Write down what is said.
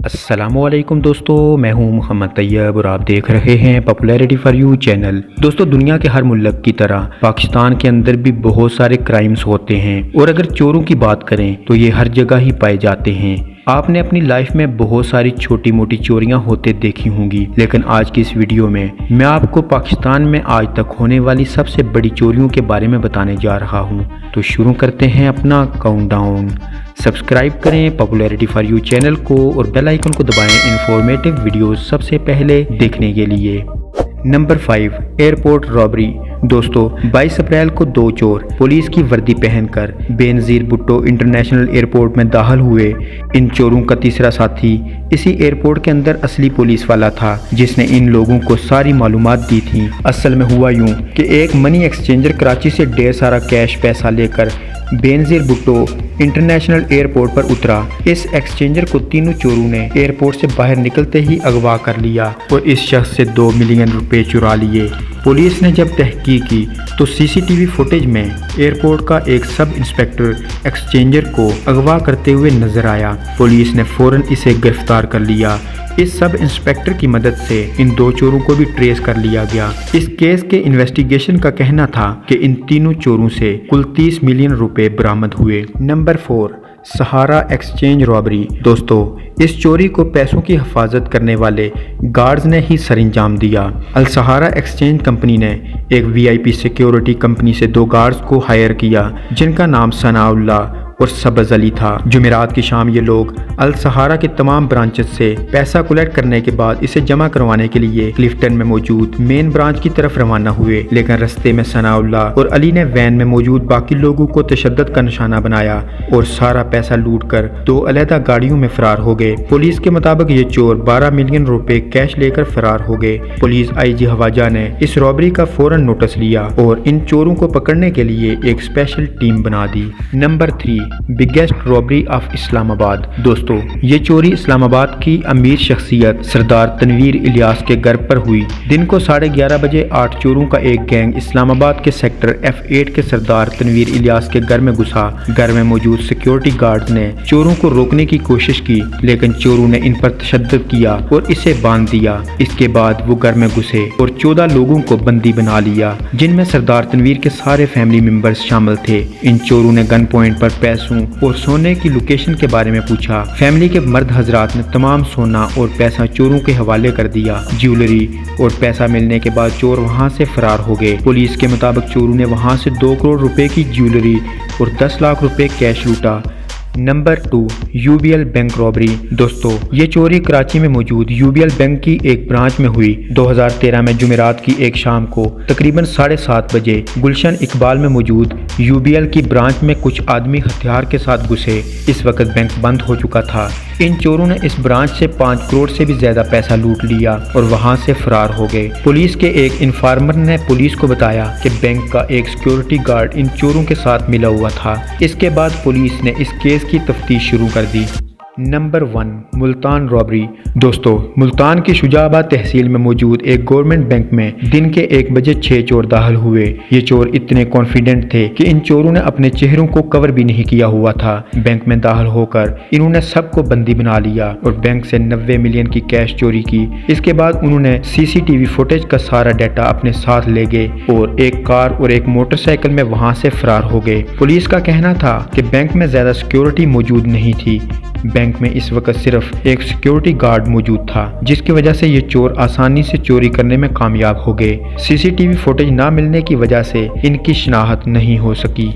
السلام علیکم دوستو، میں ہوں محمد طیب اور آپ دیکھ رہے ہیں پاپولیرٹی فار یو چینل۔ دوستو، دنیا کے ہر ملک کی طرح پاکستان کے اندر بھی بہت سارے کرائمز ہوتے ہیں، اور اگر چوروں کی بات کریں تو یہ ہر جگہ ہی پائے جاتے ہیں۔ آپ نے اپنی لائف میں بہت ساری چھوٹی موٹی چوریاں ہوتے دیکھی ہوں گی، لیکن آج کی اس ویڈیو میں آپ کو پاکستان میں آج تک ہونے والی سب سے بڑی چوریوں کے بارے میں بتانے جا رہا ہوں۔ تو شروع کرتے ہیں اپنا کاؤنٹ ڈاؤن۔ سبسکرائب کریں پاپولیرٹی فار یو چینل کو اور بیل آئیکن کو دبائیں انفارمیٹیو ویڈیوز سب سے پہلے دیکھنے کے لیے۔ Number 5، airport robbery. دوستو، 22 اپریل کو دو چور پولیس کی وردی پہن کر بے نظیر بھٹو انٹرنیشنل ایئرپورٹ میں داخل ہوئے۔ ان چوروں کا تیسرا ساتھی اسی ایئرپورٹ کے اندر اصلی پولیس والا تھا، جس نے ان لوگوں کو ساری معلومات دی تھی۔ اصل میں ہوا یوں کہ ایک منی ایکسچینجر کراچی سے ڈھیر سارا کیش پیسہ لے کر بے نظیر بھٹو انٹرنیشنل ایئرپورٹ پر اترا۔ اس ایکسچینجر کو تینوں چوروں نے ایئرپورٹ سے باہر نکلتے ہی اغوا کر لیا اور اس شخص سے 2 ملین روپے چرا لیے۔ پولیس نے جب تحقیق کی تو سی سی ٹی وی فوٹیج میں ایئرپورٹ کا ایک سب انسپیکٹر ایکسچینجر کو اغوا کرتے ہوئے نظر آیا۔ پولیس نے فوراً اسے گرفتار کر لیا۔ اس سب انسپیکٹر کی مدد سے ان دو چوروں کو بھی ٹریس کر لیا گیا۔ اس کیس کے انویسٹیگیشن کا کہنا تھا کہ ان تینوں چوروں سے کل 30 ملین روپے برآمد ہوئے۔ نمبر 4، سہارا ایکسچینج رابری۔ دوستو، اس چوری کو پیسوں کی حفاظت کرنے والے گارڈز نے ہی سر انجام دیا۔ السہارا ایکسچینج کمپنی نے ایک وی آئی پی سیکیورٹی کمپنی سے 2 گارڈز کو ہائر کیا، جن کا نام ثناء اللہ اور سبز علی تھا۔ جمعرات کی شام یہ لوگ السہارا کے تمام برانچز سے پیسہ کلیکٹ کرنے کے بعد اسے جمع کروانے کے لیے کلفٹن میں موجود مین برانچ کی طرف روانہ ہوئے، لیکن رستے میں ثناء اللہ اور علی نے وین میں موجود باقی لوگوں کو تشدد کا نشانہ بنایا اور سارا پیسہ لوٹ کر 2 علیحدہ گاڑیوں میں فرار ہو گئے۔ پولیس کے مطابق یہ چور 12 ملین روپے کیش لے کر فرار ہو گئے۔ پولیس آئی جی خواجہ نے اس رابری کا فوراً نوٹس لیا اور ان چوروں کو پکڑنے کے لیے ایک اسپیشل ٹیم بنا دی۔ نمبر 3، بگیسٹ رابری آف اسلام آباد۔ دوستو، یہ چوری اسلام آباد کی امیر شخصیت سردار تنویر الیاس کے گھر پر ہوئی۔ دن کو 11:30 بجے 8 چوروں کا ایک گینگ اسلام آباد کے سیکٹر F8 کے سردار تنویر الیاس کے گھر میں گھسا۔ گھر میں موجود سیکیورٹی گارڈز نے چوروں کو روکنے کی کوشش کی، لیکن چوروں نے ان پر تشدد کیا اور اسے باندھ دیا۔ اس کے بعد وہ گھر میں گھسے اور 14 لوگوں کو بندی بنا لیا، جن میں سردار تنویر کے سارے فیملی ممبرز شامل تھے۔ ان چوروں نے گن پوائنٹ پر پیسوں اور سونے کی لوکیشن کے بارے میں پوچھا۔ فیملی کے مرد حضرات نے تمام سونا اور پیسہ چوروں کے حوالے کر دیا۔ جیولری اور پیسہ ملنے کے بعد چور وہاں سے فرار ہو گئے۔ پولیس کے مطابق چوروں نے وہاں سے 2 کروڑ روپے کی جیولری اور 10 لاکھ روپے کیش لوٹا۔ Number 2، U B L bank robbery. دوستو، یہ چوری کراچی میں موجود یو بی ایل بینک کی ایک برانچ میں ہوئی۔ 2013 میں جمعرات کی ایک شام کو تقریباً 7:30 بجے گلشن اقبال میں موجود یو بی ایل کی برانچ میں کچھ آدمی ہتھیار کے ساتھ گھسے۔ اس وقت بینک بند ہو چکا تھا۔ ان چوروں نے اس برانچ سے 5 کروڑ سے بھی زیادہ پیسہ لوٹ لیا اور وہاں سے فرار ہو گئے۔ پولیس کے ایک انفارمر نے پولیس کو بتایا کہ بینک کا ایک سیکیورٹی گارڈ ان چوروں کے ساتھ ملا ہوا تھا۔ اس کے بعد پولیس نے اس کیس کی تفتیش شروع کر دی۔ نمبر 1، ملتان رابری۔ دوستو، ملتان کی شجاع آباد تحصیل میں موجود ایک گورنمنٹ بینک میں دن کے 1 بجے 6 چور داخل ہوئے۔ یہ چور اتنے کانفیڈنٹ تھے کہ ان چوروں نے اپنے چہروں کو کور بھی نہیں کیا ہوا تھا۔ بینک میں داخل ہو کر انہوں نے سب کو بندی بنا لیا اور بینک سے 90 ملین کی کیش چوری کی۔ اس کے بعد انہوں نے سی سی ٹی وی فوٹیج کا سارا ڈیٹا اپنے ساتھ لے گئے اور ایک کار اور ایک موٹر سائیکل میں وہاں سے فرار ہو گئے۔ پولیس کا کہنا تھا کہ بینک میں زیادہ سیکیورٹی موجود نہیں تھی۔ بینک میں اس وقت صرف ایک سیکیورٹی گارڈ موجود تھا، جس کی وجہ سے یہ چور آسانی سے چوری کرنے میں کامیاب ہو گئے۔ سی سی ٹی وی فوٹیج نہ ملنے کی وجہ سے ان کی شناخت نہیں ہو سکی۔